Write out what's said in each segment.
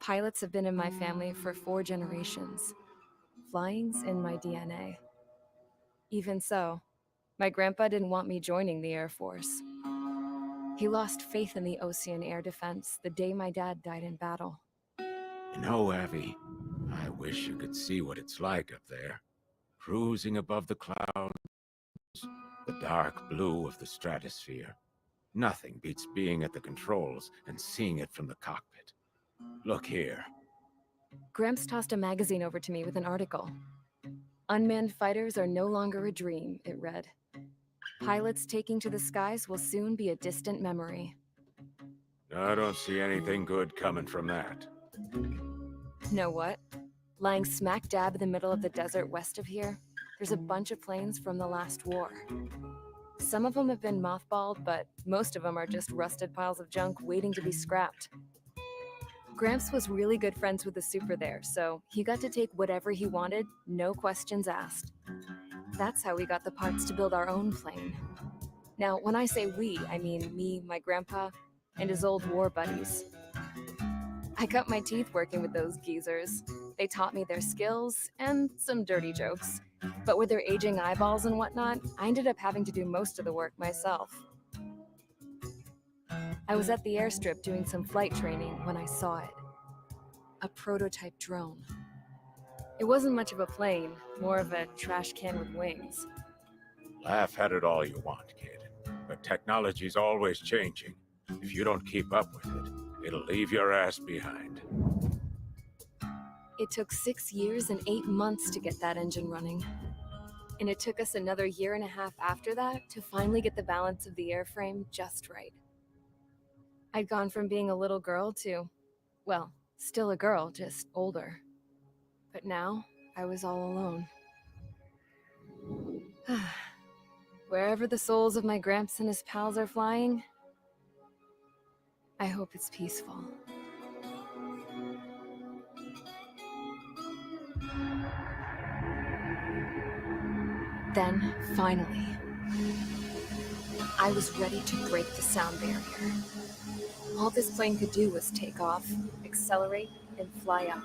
Pilots have been in my family for 4 generations. Flying's in my DNA. Even so, my grandpa didn't want me joining the Air Force. He lost faith in the Ocean Air Defense the day my dad died in battle. You know, Abby, I wish you could see what it's like up there. Cruising above the clouds, the dark blue of the stratosphere. Nothing beats being at the controls and seeing it from the cockpit. Look here. Gramps tossed a magazine over to me with an article. Unmanned fighters are no longer a dream, it read. Pilots taking to the skies will soon be a distant memory. I don't see anything good coming from that. Know what? Lying smack dab in the middle of the desert west of here, there's a bunch of planes from the last war. Some of them have been mothballed, but most of them are just rusted piles of junk waiting to be scrapped. Gramps was really good friends with the super there, so he got to take whatever he wanted, no questions asked. That's how we got the parts to build our own plane. Now, when I say we, I mean me, my grandpa, and his old war buddies. I cut my teeth working with those geezers. They taught me their skills and some dirty jokes. But with their aging eyeballs and whatnot, I ended up having to do most of the work myself. I was at the airstrip doing some flight training when I saw it. A prototype drone. It wasn't much of a plane, more of a trash can with wings. Laugh at it all you want, kid. But technology's always changing. If you don't keep up with it, it'll leave your ass behind. It took 6 years and 8 months to get that engine running. And it took us another 1.5 years after that to finally get the balance of the airframe just right. I'd gone from being a little girl to, well, still a girl, just older. But now, I was all alone. Wherever the souls of my Gramps and his pals are flying, I hope it's peaceful. Then, finally, I was ready to break the sound barrier. All this plane could do was take off, accelerate, and fly up.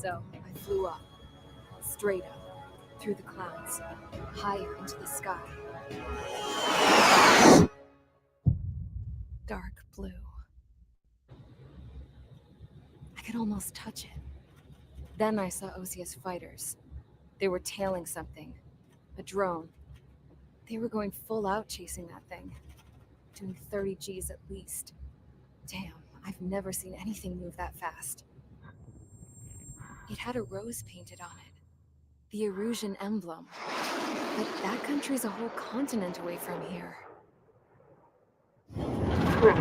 So I flew up, straight up, through the clouds, higher into the sky. Dark blue. I could almost touch it. Then I saw Osia's fighters. They were tailing something. A drone. They were going full out chasing that thing. Doing 30 Gs at least. Damn, I've never seen anything move that fast. It had a rose painted on it. The Erusian emblem. But that country's a whole continent away from here. Right.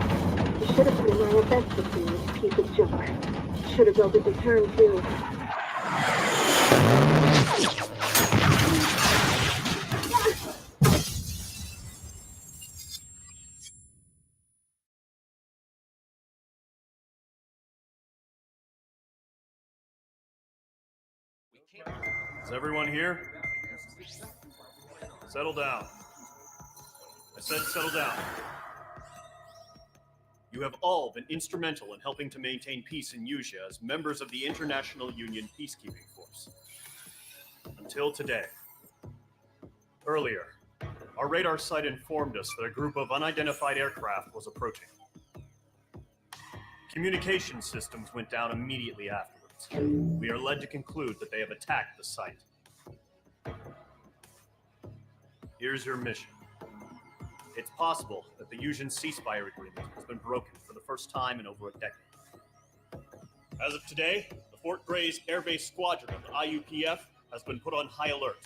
You should have put in my investment in this piece of junk. Should have built a deterrent too. Is everyone here? Settle down. I said settle down. You have all been instrumental in helping to maintain peace in Usea as members of the International Union Peacekeeping Force. Until today. Earlier, our radar site informed us that a group of unidentified aircraft was approaching. Communication systems went down immediately afterwards. We are led to conclude that they have attacked the site. Here's your mission. It's possible that the Usian ceasefire agreement has been broken for the first time in over a decade. As of today, the Fort Grays Air Base Squadron of the IUPF has been put on high alert.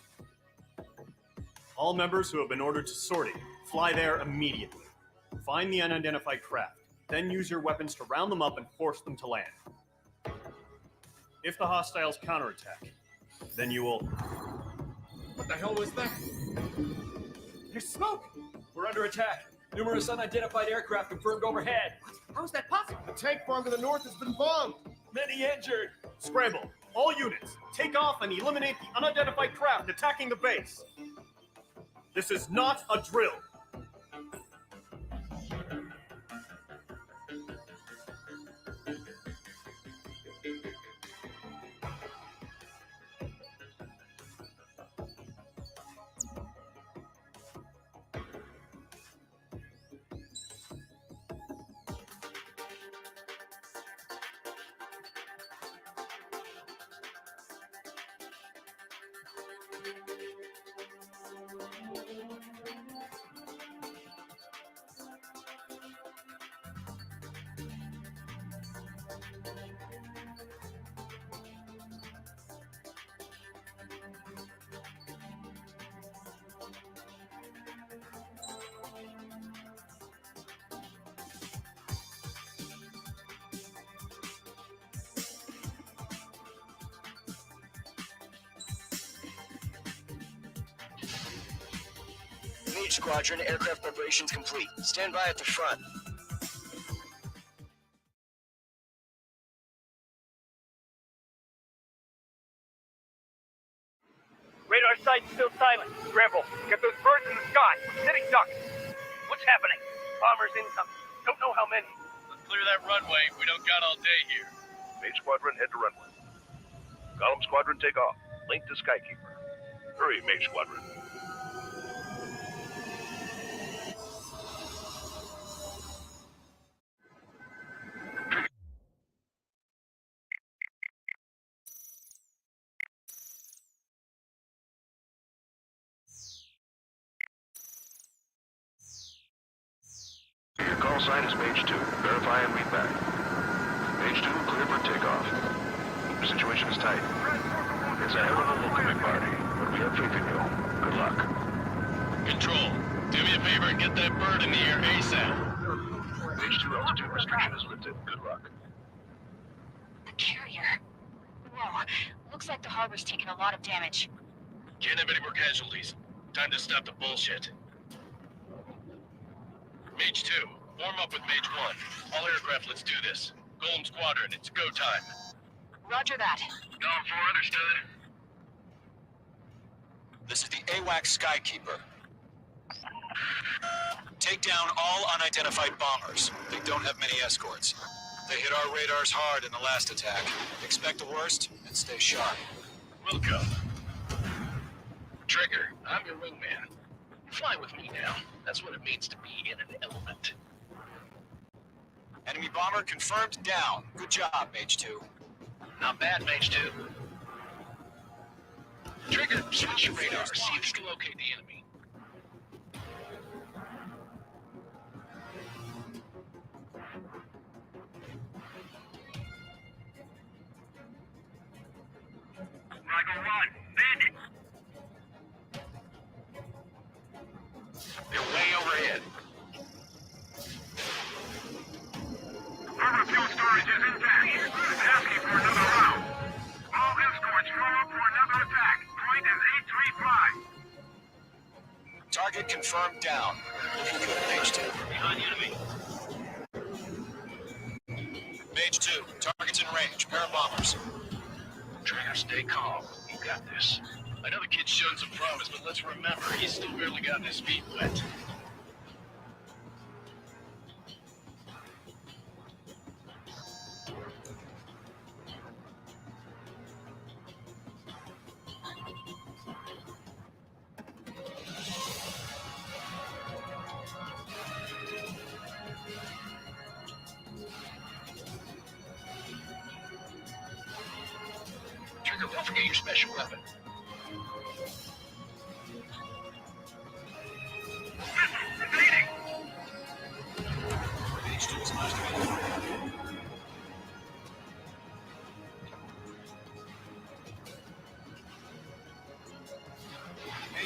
All members who have been ordered to sortie, fly there immediately. Find the unidentified craft, then use your weapons to round them up and force them to land. If the hostiles counterattack, then you will... What the hell was that? There's smoke! We're under attack. Numerous unidentified aircraft confirmed overhead. What? How is that possible? The tank farm to the north has been bombed. Many injured. Scramble. All units, take off and eliminate the unidentified craft attacking the base. This is not a drill. Mage Squadron, aircraft preparations complete. Stand by at the front. Radar site's still silent. Scramble. Get those birds in the sky. Sitting ducks. What's happening? Bombers incoming. Don't know how many. Let's clear that runway. We don't got all day here. Mage Squadron, head to runway. Column Squadron, take off. Link to Skykeeper. Hurry, Mage Squadron. Your call sign is Mage 2. Verify and read back. Mage 2, clear for takeoff. The situation is tight. It's a hell of a local party, but we have faith in you. Good luck. Control, do me a favor and get that bird in the air ASAP. Mage 2, altitude restriction is lifted. Good luck. The carrier. Whoa. Looks like the harbor's taken a lot of damage. Can't have any more casualties. Time to stop the bullshit. Mage 2, form up with Mage 1. All aircraft, let's do this. Golem Squadron, it's go time. Roger that. Going for understood. This is the AWAC Skykeeper. Take down all unidentified bombers. They don't have many escorts. They hit our radars hard in the last attack. Expect the worst and stay sharp. Welcome. Trigger, I'm your wingman. Fly with me now. That's what it means to be in an element. Enemy bomber confirmed down. Good job, Mage 2. Not bad, Mage 2. Trigger, switch your radar. See if you can locate the enemy. Michael 1, bandit. They're way overhead. Harbor fuel storage is intact. Asking for another round. All escorts form up for another attack. Point is 835. Target confirmed down. Looking good, Mage 2. Behind the enemy. Mage 2, target's in range. Pair of bombers. Trigger, stay calm. You got this. I know the kid's shown some promise, but let's remember, he's still barely gotten his feet wet. Trigger, don't forget your special weapon.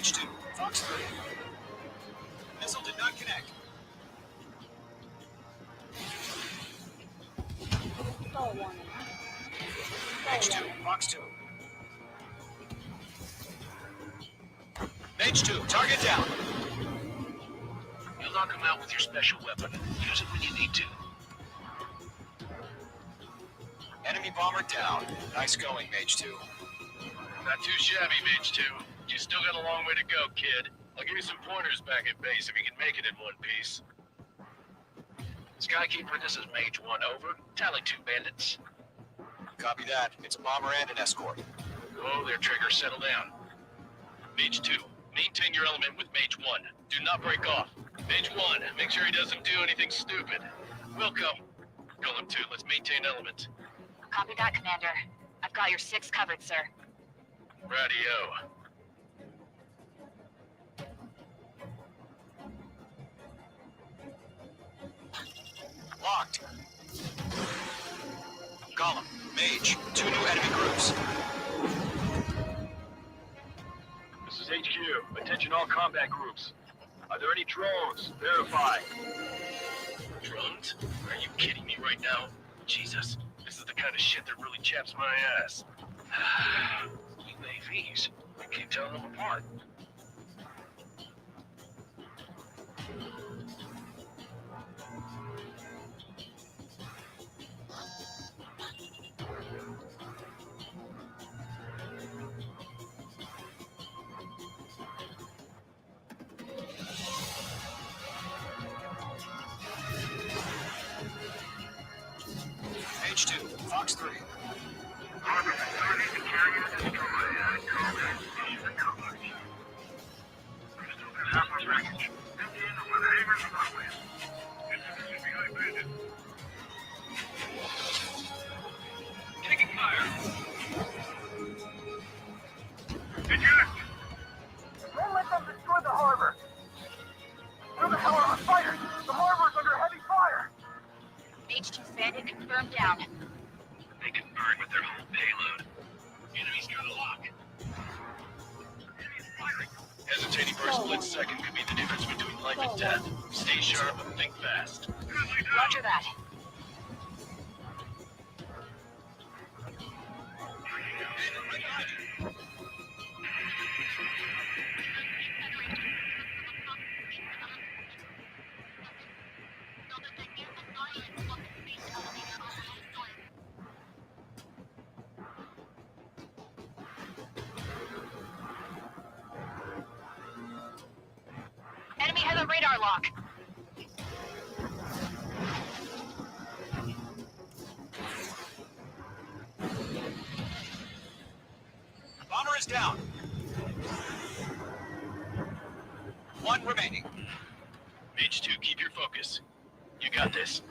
Mage 2, Fox 3. Missile did not connect. Mage 2, Fox 2. Mage 2, target down. You'll knock him out with your special weapon. Use it when you need to. Enemy bomber down. Nice going, Mage 2. Not too shabby, Mage 2. You still got a long way to go, kid. I'll give you some pointers back at base if you can make it in one piece. Skykeeper, this is Mage 1, over. Tally 2 bandits. Copy that. It's a bomber and an escort. Oh, there, Trigger, settle down. Mage 2, maintain your element with Mage 1. Do not break off. Mage 1, make sure he doesn't do anything stupid. Welcome. Golem 2, let's maintain element. Copy that, Commander. I've got your 6 covered, sir. Radio. Locked. Golem, Mage, 2 new enemy groups. This is HQ. Attention all combat groups. Are there any drones? Verify. Drones? Are you kidding me right now? Jesus, this is the kind of shit that really chaps my ass. UAVs. I can't tell them apart. Mage 2, Fox 3. Taking fire. Don't let them destroy the harbor. Where the hell are our fighters? The harbor's under heavy fire. H2 bandit confirmed down. They can burn with their whole payload. Enemy's got a lock. Hesitating for a split second could be the difference between life and death. Stay sharp and think fast. Roger that. Enemy has a radar lock. Bomber is down. 1 remaining. Mage 2, keep your focus. You got this.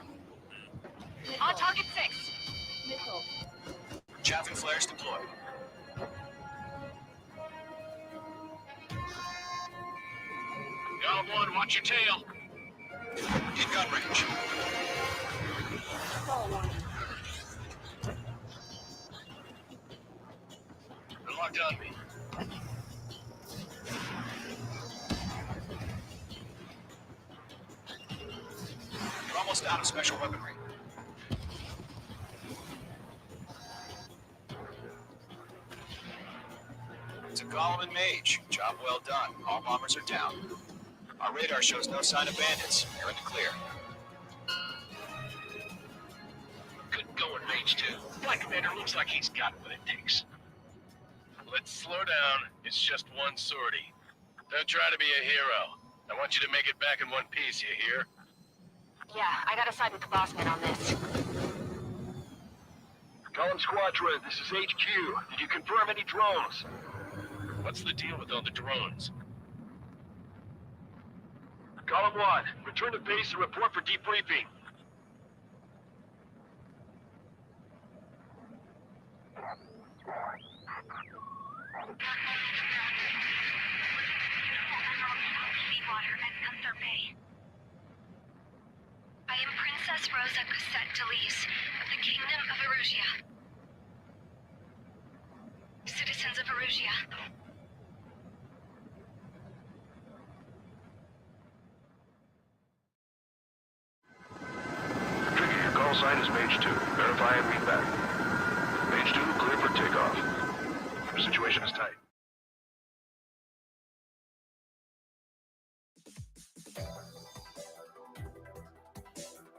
On target 6. Chaffing flares deployed. Golem 1, watch your tail. In gun range. They're locked on me. You're almost out of special weaponry. It's a Golem and Mage. Job well done. All bombers are down. Our radar shows no sign of bandits. You're in the clear. Good going, Mage 2. Black Commander looks like he's got what it takes. Let's slow down. It's just one sortie. Don't try to be a hero. I want you to make it back in one piece, you hear? Yeah, I gotta side with the boss man on this. Golem Squadron, this is HQ. Did you confirm any drones? What's the deal with all the drones? Golem 1, return to base and report for debriefing. I am Princess Rosa Cosette Delise of the Kingdom of Erusia. Citizens of Erusia,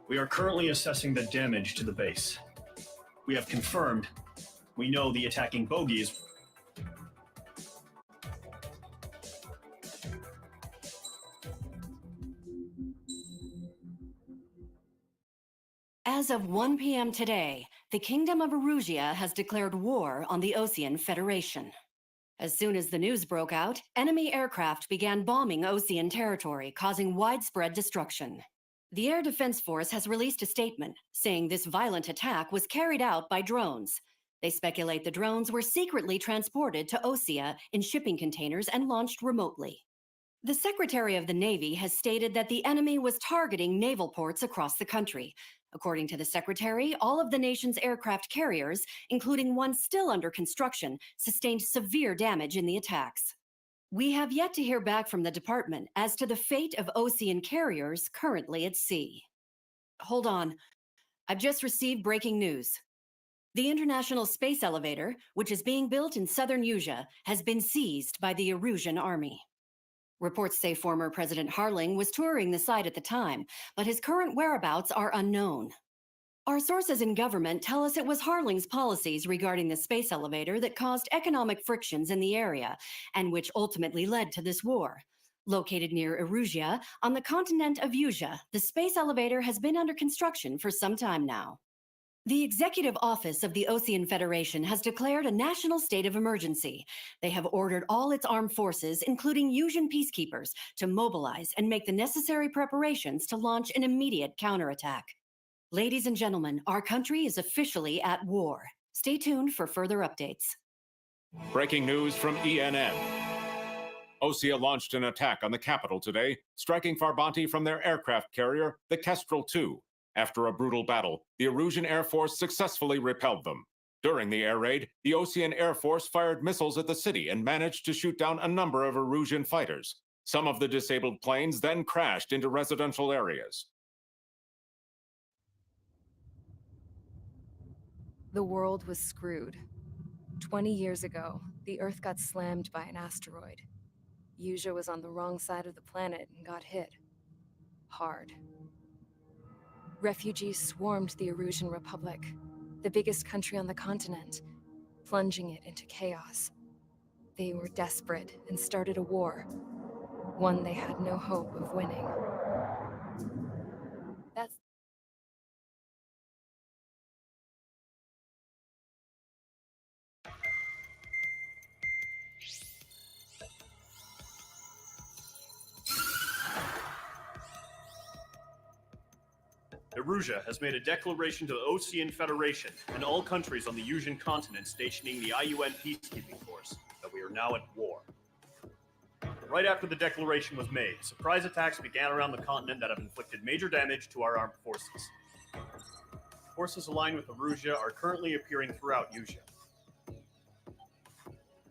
We are currently assessing the damage to the base. We have confirmed we know the attacking bogey is... As of 1 p.m. today, the Kingdom of Erusia has declared war on the Osean Federation. As soon as the news broke out, enemy aircraft began bombing Osean territory, causing widespread destruction. The Air Defense Force has released a statement saying this violent attack was carried out by drones. They speculate the drones were secretly transported to Osea in shipping containers and launched remotely. The Secretary of the Navy has stated that the enemy was targeting naval ports across the country. According to the Secretary, all of the nation's aircraft carriers, including one still under construction, sustained severe damage in the attacks. We have yet to hear back from the department as to the fate of Osean carriers currently at sea. Hold on. I've just received breaking news. The International Space Elevator, which is being built in southern Usea, has been seized by the Erusian army. Reports say former President Harling was touring the site at the time, but his current whereabouts are unknown. Our sources in government tell us it was Harling's policies regarding the space elevator that caused economic frictions in the area, and which ultimately led to this war. Located near Erusia, on the continent of Usea, the space elevator has been under construction for some time now. The Executive Office of the Osean Federation has declared a national state of emergency. They have ordered all its armed forces, including Usian peacekeepers, to mobilize and make the necessary preparations to launch an immediate counterattack. Ladies and gentlemen, our country is officially at war. Stay tuned for further updates. Breaking news from ENN. Osea launched an attack on the capital today, striking Farbanti from their aircraft carrier, the Kestrel II. After a brutal battle, the Erusian Air Force successfully repelled them. During the air raid, the Osean Air Force fired missiles at the city and managed to shoot down a number of Erusian fighters. Some of the disabled planes then crashed into residential areas. The world was screwed. 20 years ago, the Earth got slammed by an asteroid. Usea was on the wrong side of the planet and got hit. Hard. Refugees swarmed the Erusian Republic, the biggest country on the continent, plunging it into chaos. They were desperate and started a war, one they had no hope of winning. That's Erusia has made a declaration to the Osean Federation and all countries on the Usian continent stationing the IUN peacekeeping force that we are now at war. Right after the declaration was made, surprise attacks began around the continent that have inflicted major damage to our armed forces. Forces aligned with Erusia are currently appearing throughout Usea.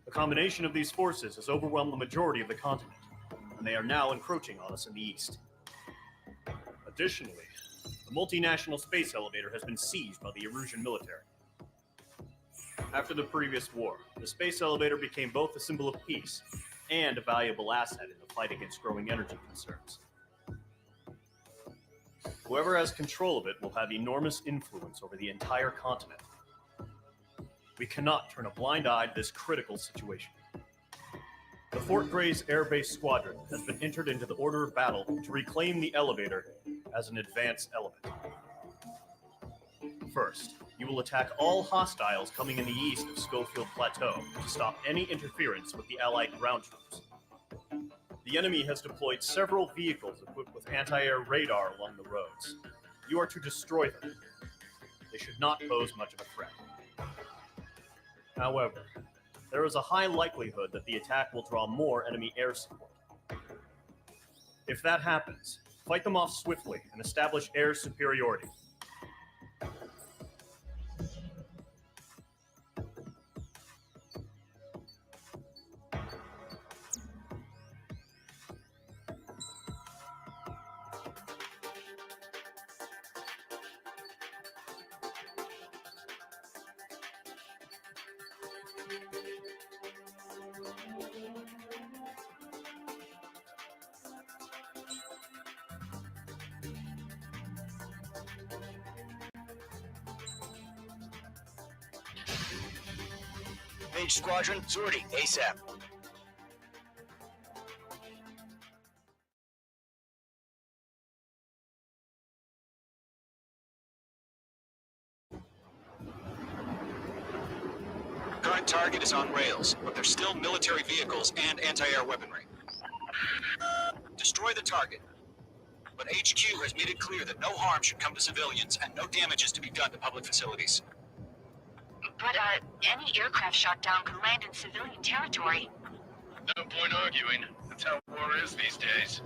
The combination of these forces has overwhelmed the majority of the continent, and they are now encroaching on us in the east. Additionally, the multinational space elevator has been seized by the Erusian military. After the previous war, the space elevator became both a symbol of peace and a valuable asset in the fight against growing energy concerns. Whoever has control of it will have enormous influence over the entire continent. We cannot turn a blind eye to this critical situation. The Fort Gray's Air Base Squadron has been entered into the order of battle to reclaim the elevator as an advance element. First, you will attack all hostiles coming in the east of Schofield Plateau to stop any interference with the Allied ground troops. The enemy has deployed several vehicles equipped with anti-air radar along the roads. You are to destroy them. They should not pose much of a threat. However, there is a high likelihood that the attack will draw more enemy air support. If that happens, fight them off swiftly and establish air superiority. Page Squadron, sortie, ASAP. Current target is on rails, but there's still military vehicles and anti-air weaponry. Destroy the target. But HQ has made it clear that no harm should come to civilians and no damage is to be done to public facilities. But, any aircraft shot down could land in civilian territory. No point arguing. That's how war is these days.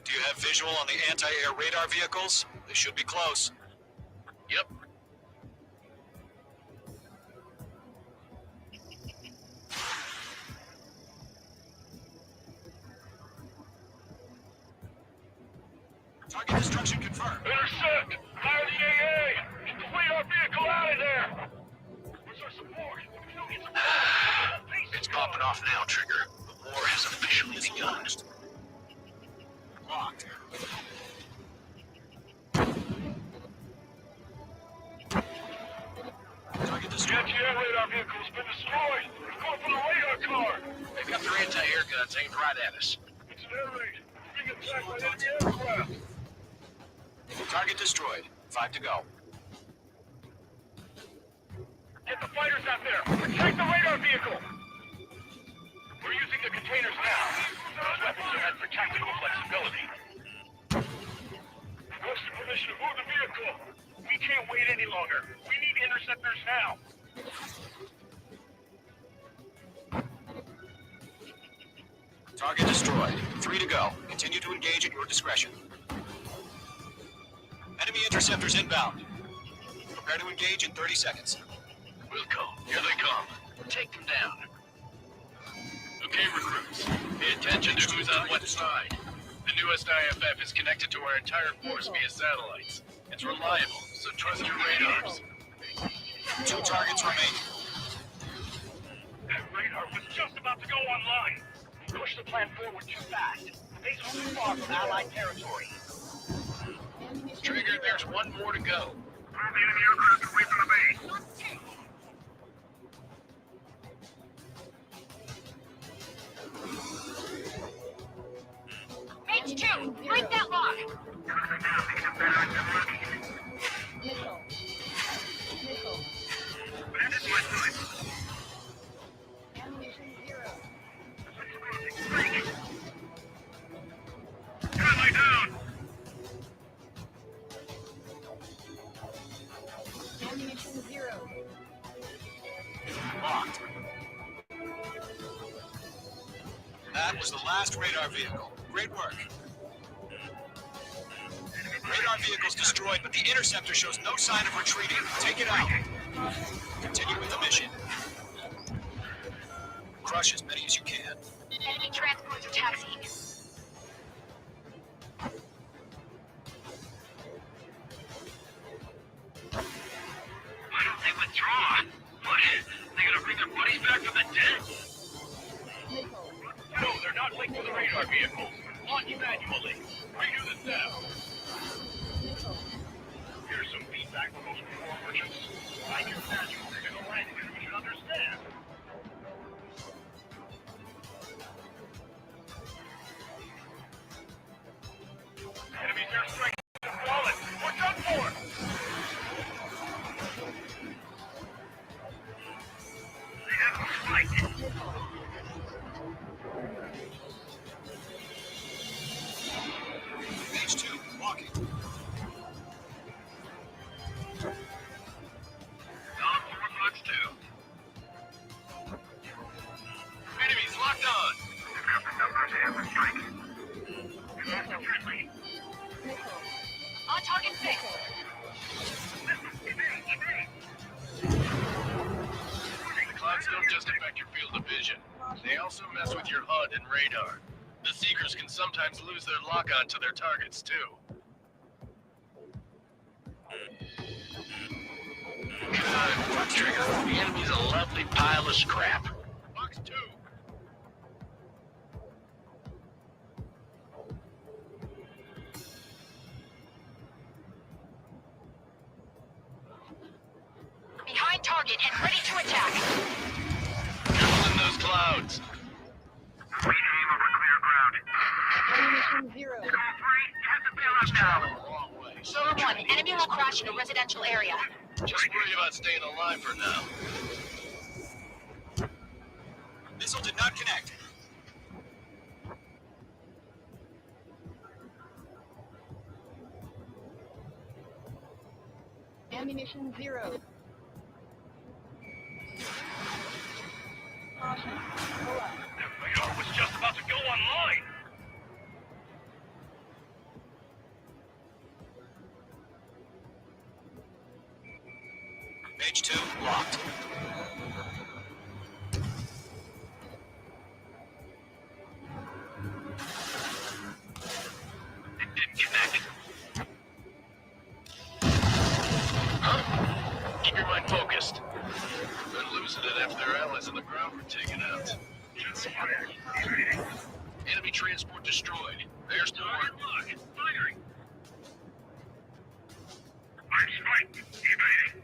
Do you have visual on the anti-air radar vehicles? They should be close. Yep. Target destruction confirmed. Intercept! Fire the AA! Get the radar vehicle out of there! Where's our support? We don't get support! It's popping off now, Trigger. The war has officially begun. Locked. Target destroyed. Anti-air radar vehicle's been destroyed! We're going for the radar car! They've got their anti-air guns aimed right at us. It's an air raid. We're being attacked by enemy aircraft. Target destroyed. 5 to go. Get the fighters out there! Protect the radar vehicle! We're using the containers now. Those weapons are meant for tactical flexibility. What's the permission to move the vehicle? We can't wait any longer. We need interceptors now. Target destroyed. 3 to go. Continue to engage at your discretion. Enemy interceptors inbound. Prepare to engage in 30 seconds. Wilco, here they come. Take them down. Okay, recruits. Pay attention to who's on what side. The newest IFF is connected to our entire force via satellites. It's reliable, so trust your radars. 2 targets remaining. That radar was just about to go online. Push the plan forward too fast. Base is too far from Allied territory. Trigger, there's one more to go. Move the enemy aircraft away from the base. Range 2, break that lock! Closing down makes them better at their working. Bandits west side. Friendly down! Locked. That was the last radar vehicle. Great work. Radar vehicle's destroyed, but the interceptor shows no sign of retreating. Take it out. Continue with the mission. Crush as many as you can. Enemy transports are taxiing. Why don't they withdraw? What? They gonna bring their buddies back from the dead? No, they're not linked to the radar vehicles. Launch manually. Redo the setup. Here's some feedback from those core merchants. I can imagine in a language we should understand. Enemies airstrike is flawless. We're done for! They have a fight. Page 2, walking. Down forward looks too. Enemies locked on! They've got the numbers and the strike. Close to friendly. On target 6. The clouds don't just affect your field of vision. They also mess with your HUD and radar. The Seekers can sometimes lose their lock-on to their targets, too. God, Trigger, the enemy's a lovely pile of scrap. Box 2. target and ready to attack. Careful in those clouds. We aim over clear ground. Ammunition 0. Call 3 has the bailout now. Wrong way. Silver 1, enemy will crash in a residential area. Just worry about staying alive for now. Missile did not connect. Ammunition 0. Caution. Pull up. Radar was just about to go online. Page 2, locked. It didn't connect. Huh? Keep your mind focused. They're losing it after their allies on the ground were taken out. Enemy transport destroyed. There's the one. Firing. Armed strike. Evading.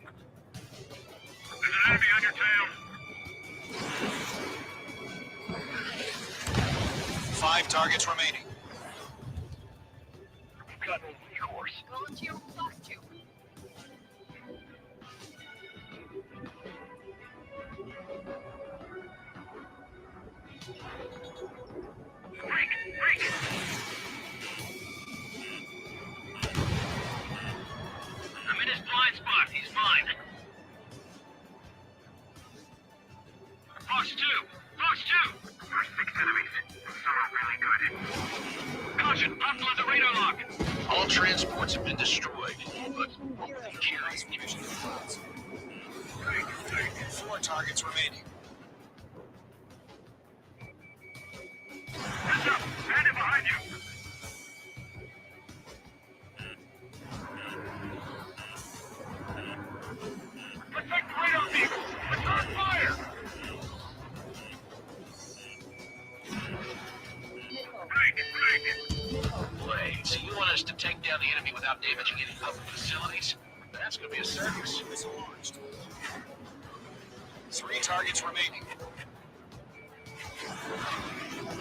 There's an enemy on your tail. 5 targets remaining. We've got no recourse. Volunteer box 2. Break! I'm in his blind spot. He's fine. Fox 2! There's 6 enemies. Some are really good. Caution! Hostile at the radar lock! All transports have been destroyed. But Ammunition 0. 4 targets remaining. Heads up! Bandit behind you! Protect the radar vehicle! It's on fire! Wait, so you want us to take down the enemy without damaging any public facilities? That's gonna be a circus. Missile launched. 3 targets remaining.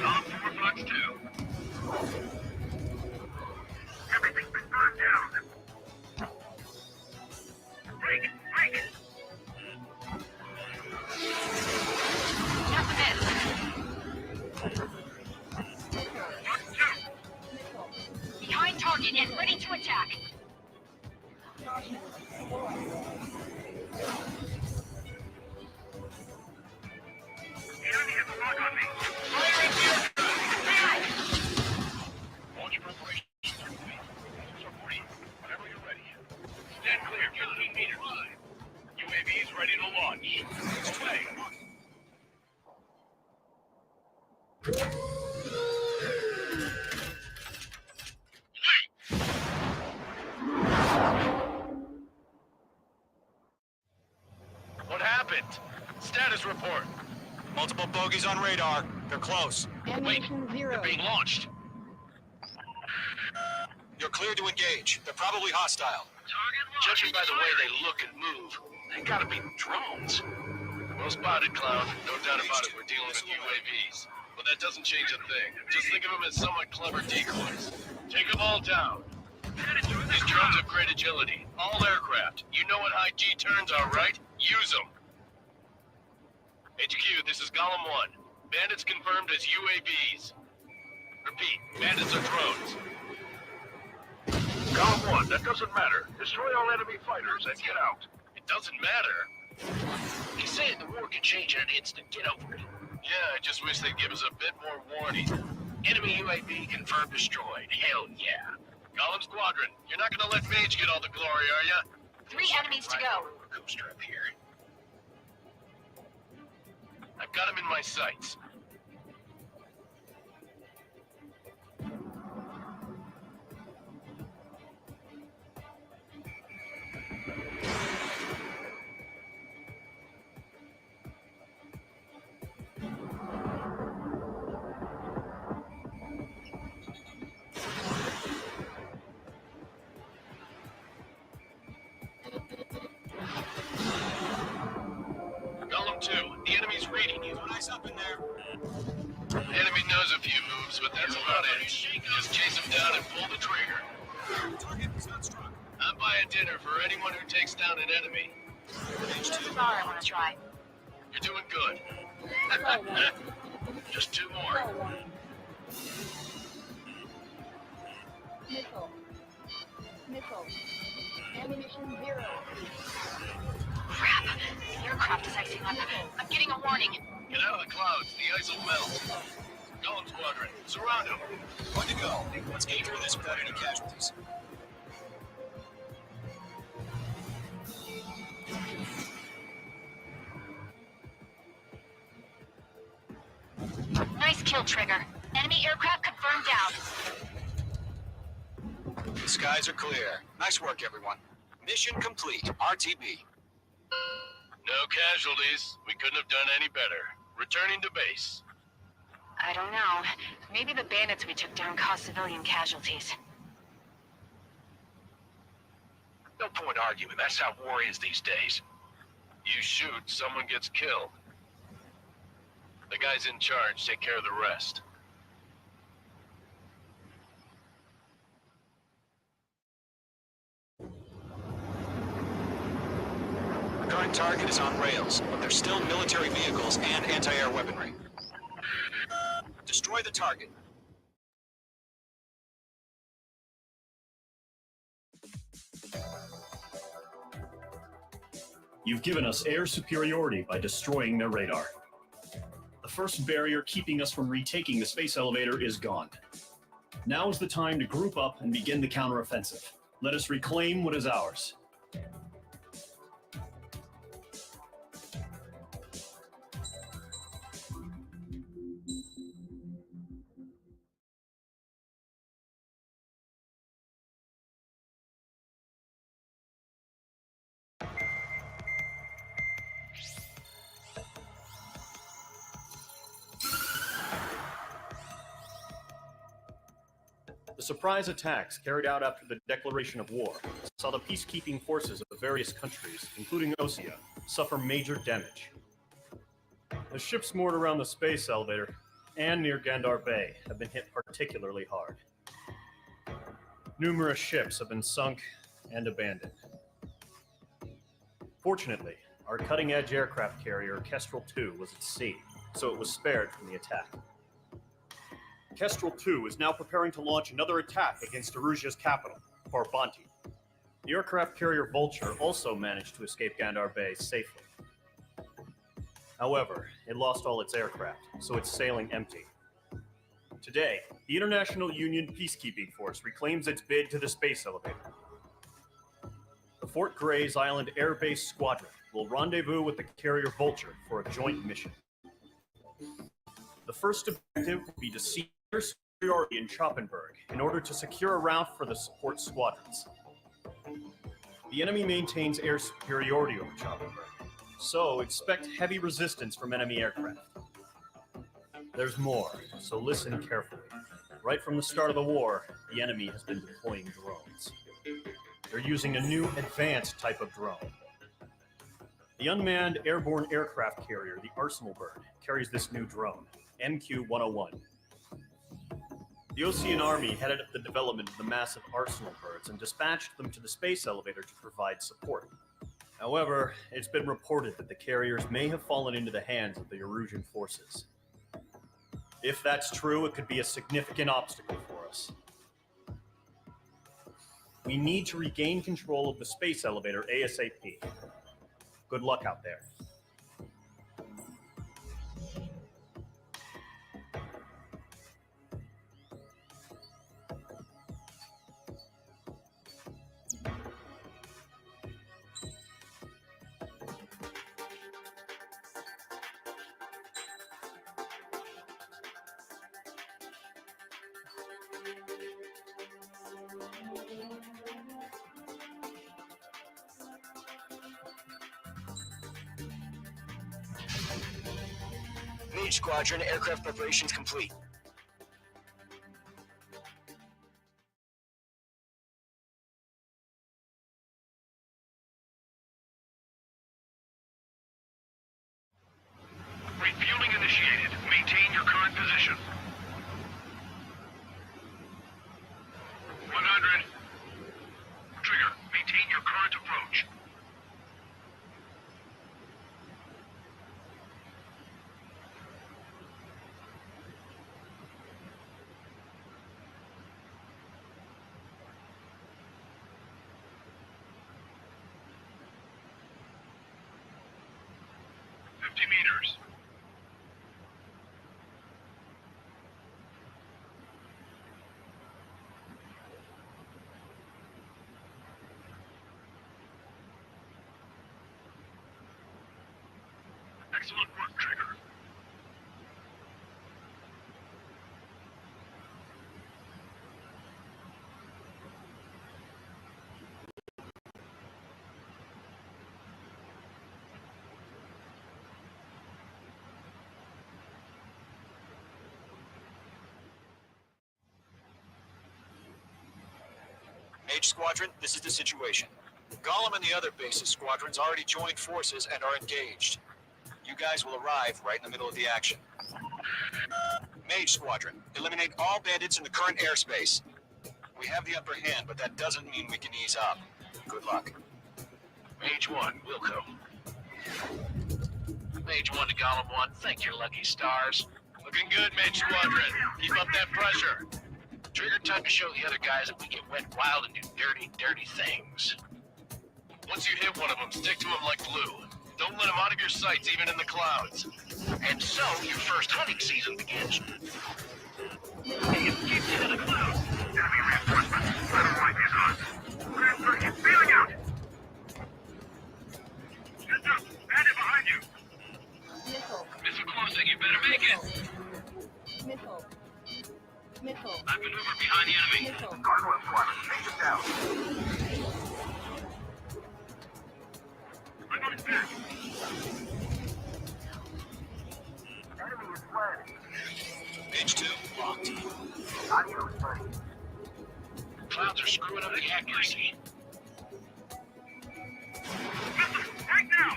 Top 4 Fox 2. Everything's been burned down. Break! Just a miss. Fox 2. Behind target and ready to attack. The enemy has a lock on me. Firing aircraft. Launch preparations are complete. So 40, whenever you're ready. Stand clear, 15 meters. UAV is ready to launch. Away. What happened? Status report. Multiple bogeys on radar. They're close. Ammunition 0. They're being launched. You're cleared to engage. They're probably hostile. Judging by the way they look and move, they gotta be drones. Well spotted, Clown. No doubt about it, we're dealing with UAVs. But that doesn't change a thing. Just think of them as somewhat clever decoys. Take them all down. These drones have great agility. All aircraft. You know what high G turns are, right? Use them. HQ, this is Golem 1. Bandits confirmed as UAVs. Repeat, bandits are drones. Golem 1, that doesn't matter. Destroy all enemy fighters and get out. It doesn't matter. He's saying the war could change in an instant. Get over it. Yeah, I just wish they'd give us a bit more warning. Enemy UAV confirmed destroyed. Hell yeah. Golem Squadron, you're not gonna let Mage get all the glory, are ya? 3 enemies to go. Coaster up here. I've got him in my sights. reading you. Eyes up in there. Enemy knows a few moves, but that's about it. Just chase him down and pull the trigger. Target is not struck. I'm buying dinner for anyone who takes down an enemy. Chances are I want to try. You're doing good. Just two more. Missile. Ammunition 0. Crap. The aircraft is icing up. I'm getting a warning. Get out of the clouds. The ice will melt. Golem Squadron, surround him. Good to go. Let's get through this without any casualties. Nice kill, Trigger. Enemy aircraft confirmed down. The skies are clear. Nice work, everyone. Mission complete. RTB. No casualties. We couldn't have done any better. Returning to base. I don't know. Maybe the bandits we took down caused civilian casualties. No point arguing. That's how war is these days. You shoot, someone gets killed. The guys in charge take care of the rest. Current target is on rails, but there's still military vehicles and anti-air weaponry. Destroy the target. You've given us air superiority by destroying their radar. The first barrier keeping us from retaking the space elevator is gone. Now is the time to group up and begin the counteroffensive. Let us reclaim what is ours. The surprise attacks carried out after the declaration of war saw the peacekeeping forces of various countries, including Osea, suffer major damage. The ships moored around the space elevator and near Gandar Bay have been hit particularly hard. Numerous ships have been sunk and abandoned. Fortunately, our cutting-edge aircraft carrier Kestrel II was at sea, so it was spared from the attack. Kestrel II is now preparing to launch another attack against Erusia's capital, Farbanti. The aircraft carrier Vulture also managed to escape Gandar Bay safely. However, it lost all its aircraft, so it's sailing empty. Today, the International Union Peacekeeping Force reclaims its bid to the space elevator. The Fort Gray's Island Air Base Squadron will rendezvous with the carrier Vulture for a joint mission. The first objective will be to seize air superiority in Choppenberg in order to secure a route for the support squadrons. The enemy maintains air superiority over Choppenberg, so expect heavy resistance from enemy aircraft. There's more, so listen carefully. Right from the start of the war, the enemy has been deploying drones. They're using a new advanced type of drone. The unmanned airborne aircraft carrier, the Arsenal Bird, carries this new drone, MQ-101. The Osean Army headed up the development of the massive Arsenal Birds and dispatched them to the space elevator to provide support. However, it's been reported that the carriers may have fallen into the hands of the Erusian forces. If that's true, it could be a significant obstacle for us. We need to regain control of the space elevator ASAP. Good luck out there. Mage Squadron, aircraft preparations complete. Excellent work, Trigger. Mage Squadron, this is the situation. Gollum and the other base's squadrons already joined forces and are engaged. You guys will arrive right in the middle of the action. Mage Squadron, eliminate all bandits in the current airspace. We have the upper hand, but that doesn't mean we can ease up. Good luck. Mage 1, Wilco. Mage 1 to Gollum 1, thank your lucky stars. Looking good, Mage Squadron. Keep up that pressure. Trigger, time to show the other guys that we get wet wild and do dirty, dirty things. Once you hit one of them, stick to them like glue. Don't let them out of your sights, even in the clouds. And so, your first hunting season begins. Keep to the clouds. Enemy reinforcements. I don't like these hunts. Clear 30. Feeling out. Heads up. Bandit behind you. Missile closing. You better make it. Missile. I maneuver behind the enemy. Gargoyle squadron, take it down. I'm on his back. Enemy is fled. Mage 2, locked. Adios, buddy. Clouds are screwing up the accuracy. Missile, right now.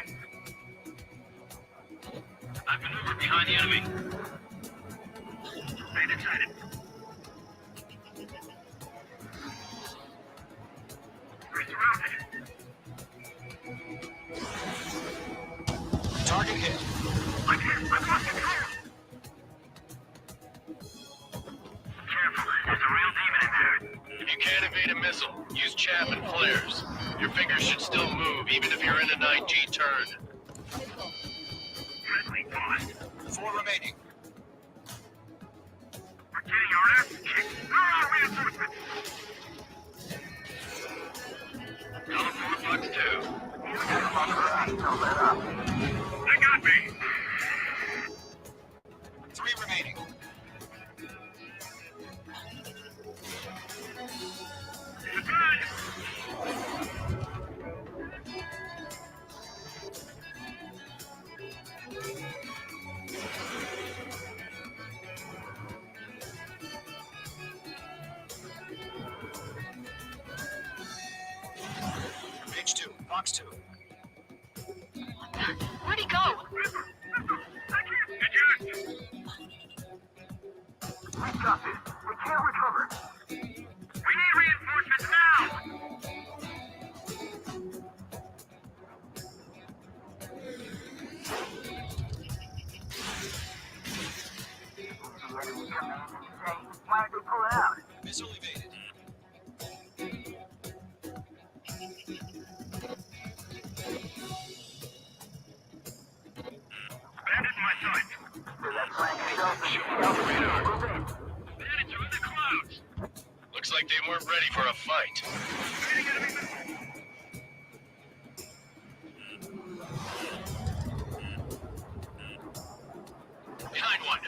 I maneuver behind the enemy. Bandit sighted. We're surrounded. Target hit. I'm hit. I've lost control. Careful. There's a real demon in there. If you can't evade a missile, use chaff and flares. Your fingers should still move, even if you're in a 9G turn. Friendly paused. 4 remaining. We're getting our ass kicked. Reinforcements. Gollum 4 bucks 2. They got me. 3 remaining. Good. Mage 2, box 2. Where'd he go? We got this. We can't recover. We need reinforcements now. The enemy command insane. Why'd they pull out? Missile evaded. Bandit in my sight. Bandits are in the clouds. Looks like they weren't ready for a fight. Fighting enemy missile. Behind one.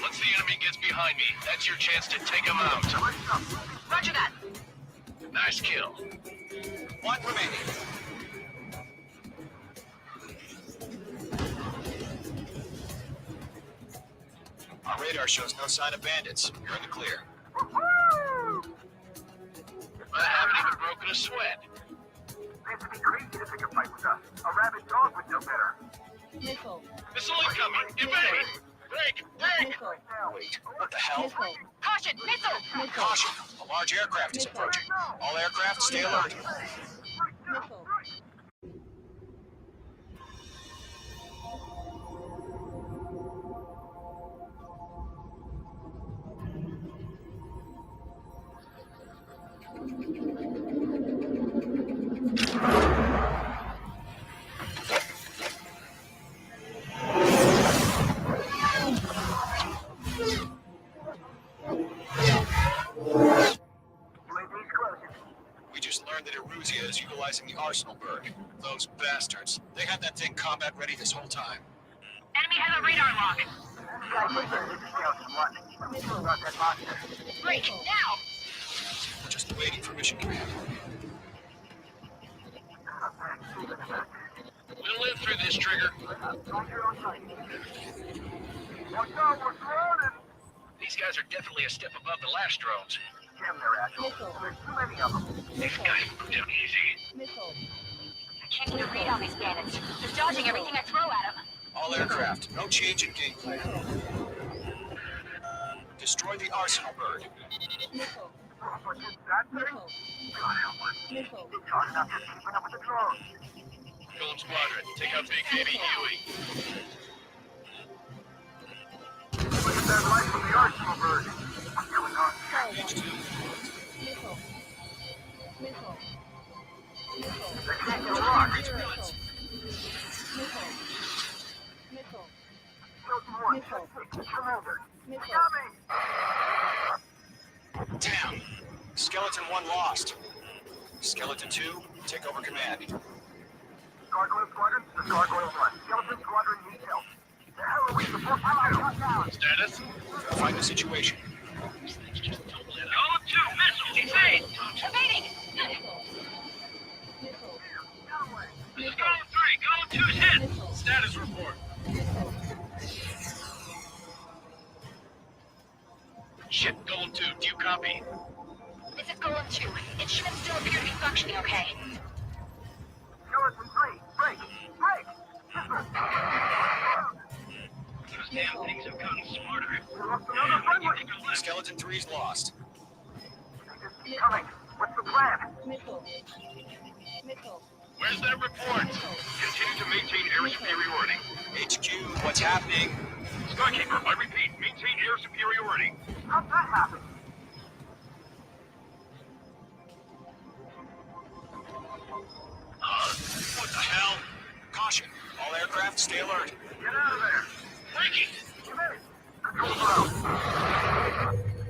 Once the enemy gets behind me, that's your chance to take him out. Roger that. Nice kill. 1 remaining. Our radar shows no sign of bandits. You're in the clear. I haven't even broken a sweat. Seems to be crazy to pick a fight with us. A rabid dog would know better. Missile. Missile incoming! Evade! Break! Break! Wait, what the hell? Missile. Caution, missile! Caution! A large aircraft is approaching. All aircraft, stay alert. Missile. just learned that Eruzia is utilizing the Arsenal bird. Those bastards. They had that thing combat ready this whole time. Enemy has a radar lock. Break, now! We're just waiting for mission command. We'll live through this, Trigger. These guys are definitely a step above the last drones. These guys moved down easy. I can't get a read on these bandits. They're dodging everything I throw at them. All aircraft, no change in game plan. Destroy the Arsenal bird. Golem Squadron, take out Big Baby Huey. Look at that light from the Arsenal bird. Damn! Skeleton 1 lost. Skeleton 2, take over command. Gargoyle Squadron, this is Gargoyle 1. Skeleton Squadron needs help. The hell are we supposed to do? Status? Find the situation. Golem 2, missile, evade! Evading! This is Golem 3, Golem 2's hit! Status report. Shit, Golem 2, do you copy? This is Golem 2. Instruments still appear to be functioning okay. Skeleton 3, break! Break! Those damn things have gotten smarter. Skeleton 3's lost. Coming. What's the plan? Where's that report? Continue to maintain air superiority. HQ, what's happening? Skykeeper, I repeat, maintain air superiority. How'd that happen? What the hell? Caution. All aircraft, stay alert. Get out of there! Breaking! Come in! Control ground!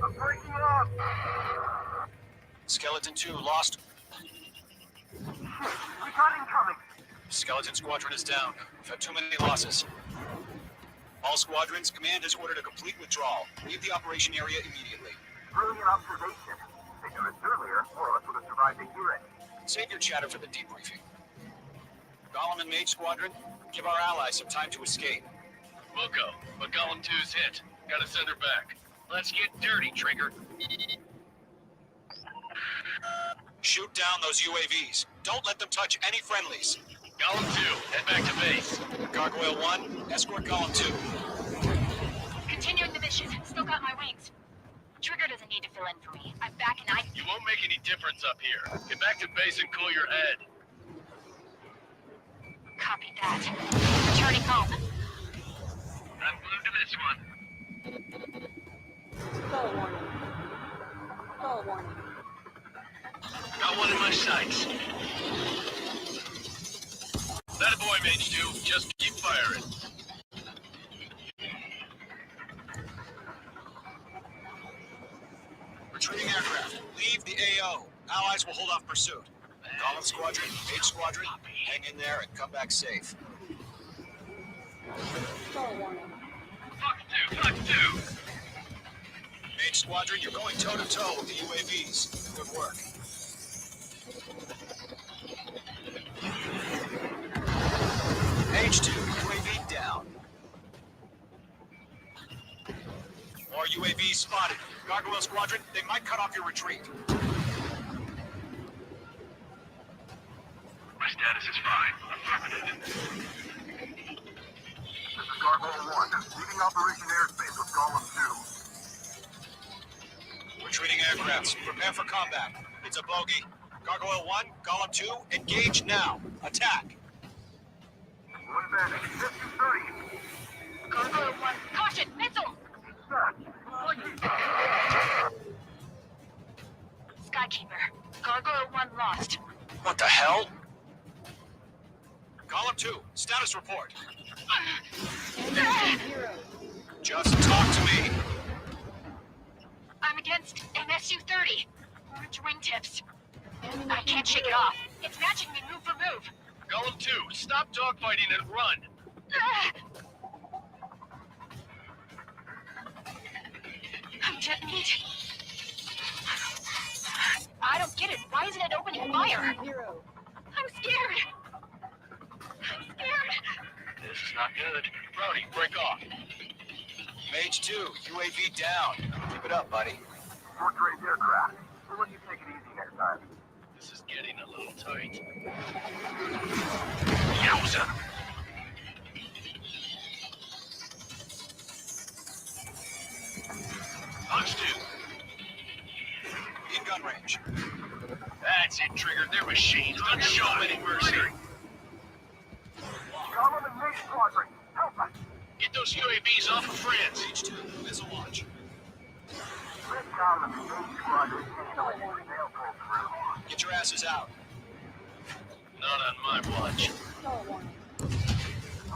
I'm breaking it off! Skeleton 2 lost. Recon incoming! Skeleton Squadron is down. We've had too many losses. All squadrons, command has ordered a complete withdrawal. Leave the operation area immediately. Brilliant observation. If they knew this earlier, more of us would have survived to hear it. Save your chatter for the debriefing. Golem and Mage Squadron, give our allies some time to escape. We'll go, but Golem 2's hit. Gotta send her back. Let's get dirty, Trigger. Shoot down those UAVs. Don't let them touch any friendlies. Golem 2, head back to base. Gargoyle 1, escort Golem 2. Continuing the mission. Still got my wings. Trigger doesn't need to fill in for me. I'm back and You won't make any difference up here. Get back to base and cool your head. Copy that. Returning home. I'm glued to this one. Stall warning. Stall warning. Got one in my sights. That a boy, Mage 2. Just keep firing. Retreating aircraft. Leave the AO. Allies will hold off pursuit. Golem Squadron, Mage Squadron, hang in there and come back safe. Stall warning. Fuck 2. Mage Squadron, you're going toe-to-toe with the UAVs. Good work. Mage 2, UAV down. More UAVs spotted. Gargoyle Squadron, they might cut off your retreat. My status is fine. Affirmative. This is Gargoyle 1, leaving Operation Airspace with Golem 2. Retreating aircrafts, prepare for combat. It's a bogey. Gargoyle 1, Golem 2, engage now. Attack. One bandit, 50-30. Gargoyle 1. Caution! Missile! Skykeeper. Gargoyle 1 lost. What the hell? Golem 2, status report. Just talk to me. I'm against MSU-30. Orange wingtips. I can't can't shake it off. It's matching me move for move. Golem 2, stop dogfighting and run. Detonate. I don't get it. Why isn't it opening fire? Zero. I'm scared. I'm scared. This is not good. Brody, break off. Mage 2, UAV down. Keep it up, buddy. Fourth-rate aircraft. We'll let you take it easy next time. This is getting a little tight. Yowza! Punch 2. In gun range. That's it, Trigger. They're machines. Don't show them any mercy. Golem and Mage Squadron, help us! Get those UAVs off of friends. Mage 2, missile launch. Red Golem and Mage Squadron, they'll pull through. Get your asses out. Not on my watch.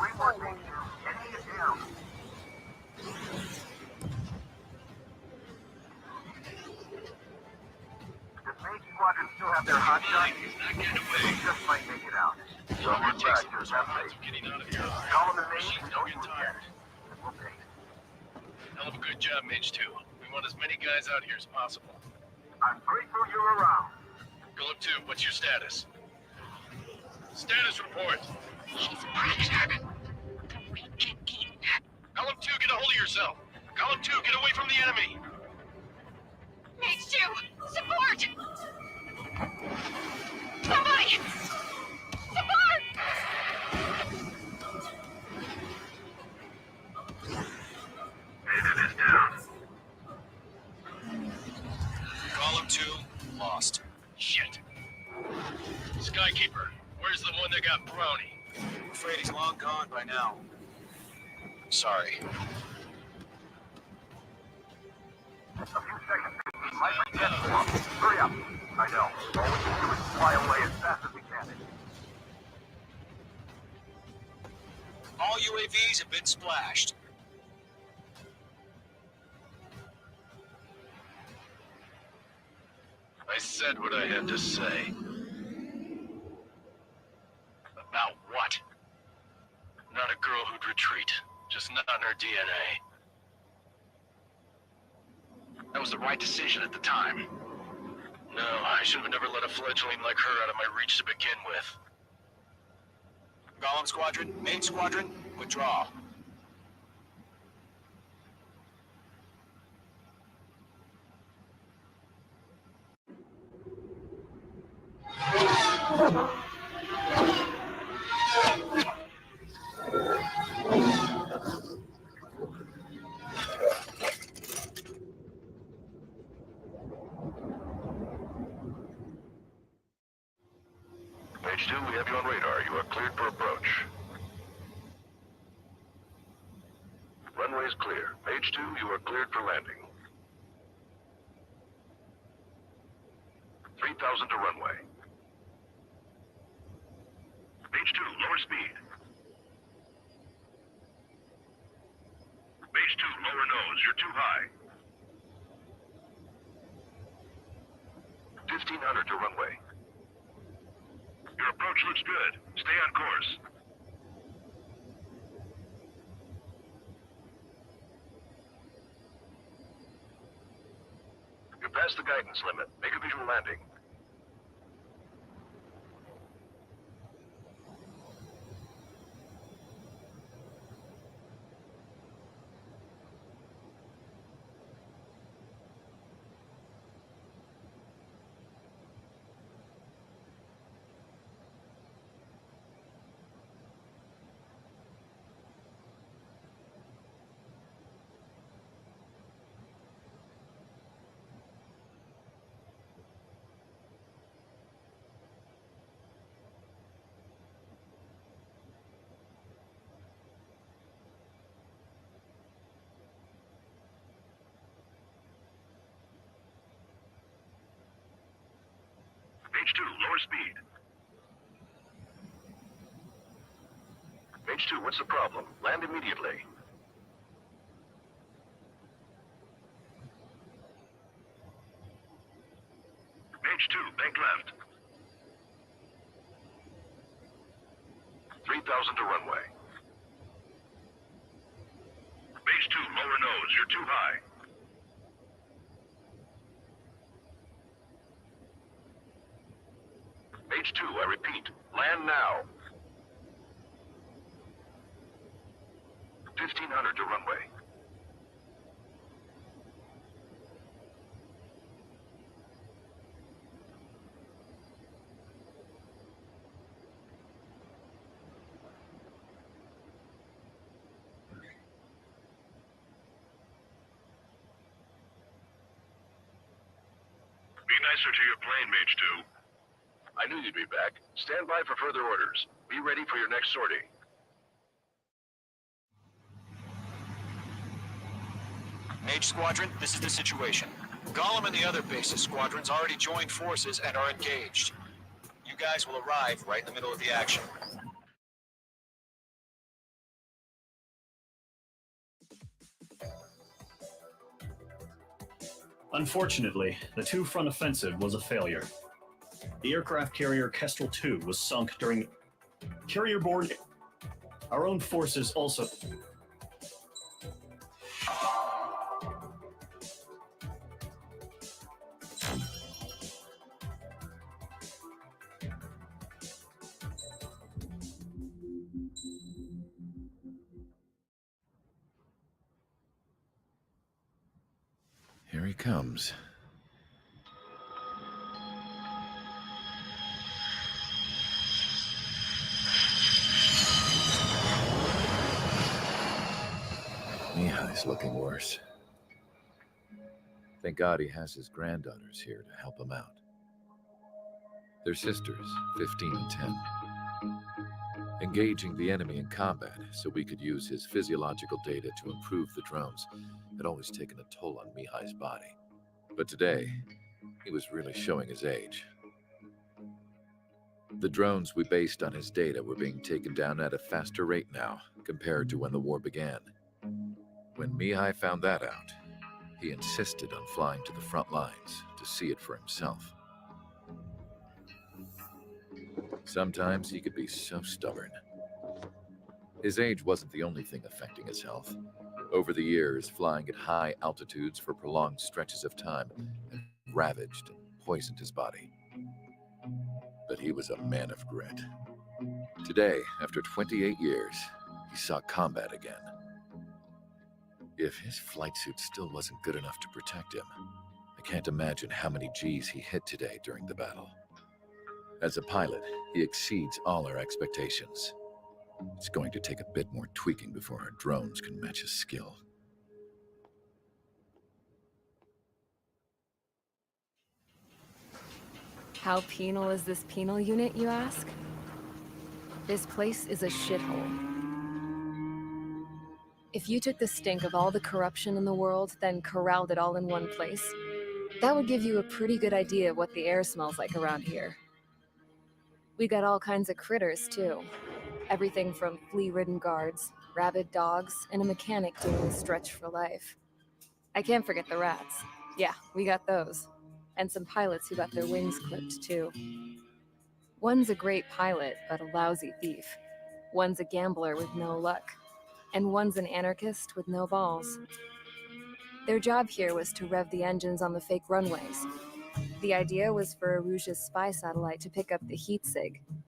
Report Mage 2, enemy is down. Does Mage Squadron still have their hot shot? He's not getting away. They just might make it out. So We're we're taking back some to response of getting out of here. Golem and Mage, Machines don't get tired. we'll take it. Hell of a good job, Mage 2. We want as many guys out here as possible. I'm grateful you're around. Golem 2, what's your status? Status report. He's a predator. We get eaten. Golem 2, get a hold of yourself. Golem 2, get away from the enemy. Mage 2, support! Somebody! Support! It is down. Column 2, lost. Shit. Skykeeper, where's the one that got Brownie? I'm afraid he's long gone by now. Sorry. A few seconds. Might be dead for him. Hurry up. I know. All we can do is fly away as fast as we can. All UAVs have been splashed. I said what I had to say. About what? Not a girl who'd retreat. Just not in her DNA. That was the right decision at the time. No, I should have never let a fledgling like her out of my reach to begin with. Golem Squadron, Main Squadron, withdraw. Page 2, we have you on radar. You are cleared for approach. Runway is clear. Page 2, you are cleared for landing. 3,000 to runway. Page 2, lower speed. Page 2, lower nose. You're too high. 1,500 to runway. Your approach looks good. Stay on course. You're past the guidance limit. Make a visual landing. Page 2, lower speed. Page 2, what's the problem? Land immediately. Page 2, bank left. 3,000 to runway. Base 2, lower nose. You're too high. H2, I repeat, land now. 1,500 to runway. Be nicer to your plane, Mage 2. I knew you'd be back. Stand by for further orders. Be ready for your next sortie. Mage Squadron, this is the situation. Gollum and the other bases squadrons already joined forces and are engaged. You guys will arrive right in the middle of the action. Unfortunately, the two-front offensive was a failure. The aircraft carrier Kestrel II was sunk during carrier-borne. Our own forces also. Here he comes. Mihai's looking worse. Thank God he has his granddaughters here to help him out. They're sisters, 15 and 10. Engaging the enemy in combat so we could use his physiological data to improve the drones had always taken a toll on Mihai's body. But today, he was really showing his age. The drones we based on his data were being taken down at a faster rate now compared to when the war began. When Mihai found that out, he insisted on flying to the front lines to see it for himself. Sometimes he could be so stubborn. His age wasn't the only thing affecting his health. Over the years, flying at high altitudes for prolonged stretches of time had ravaged and poisoned his body. But he was a man of grit. Today, after 28 years, he saw combat again. If his flight suit still wasn't good enough to protect him, I can't imagine how many G's he hit today during the battle. As a pilot, he exceeds all our expectations. It's going to take a bit more tweaking before our drones can match his skill. How penal is this penal unit, you ask? This place is a shithole. If you took the stink of all the corruption in the world, then corralled it all in one place, that would give you a pretty good idea of what the air smells like around here. We got all kinds of critters, too. Everything from flea-ridden guards, rabid dogs, and a mechanic doing a stretch for life. I can't forget the rats. Yeah, we got those. And some pilots who got their wings clipped, too. One's a great pilot, but a lousy thief. One's a gambler with no luck. And one's an anarchist with no balls. Their job here was to rev the engines on the fake runways. The idea was for Aruja's spy satellite to pick up the heat sig,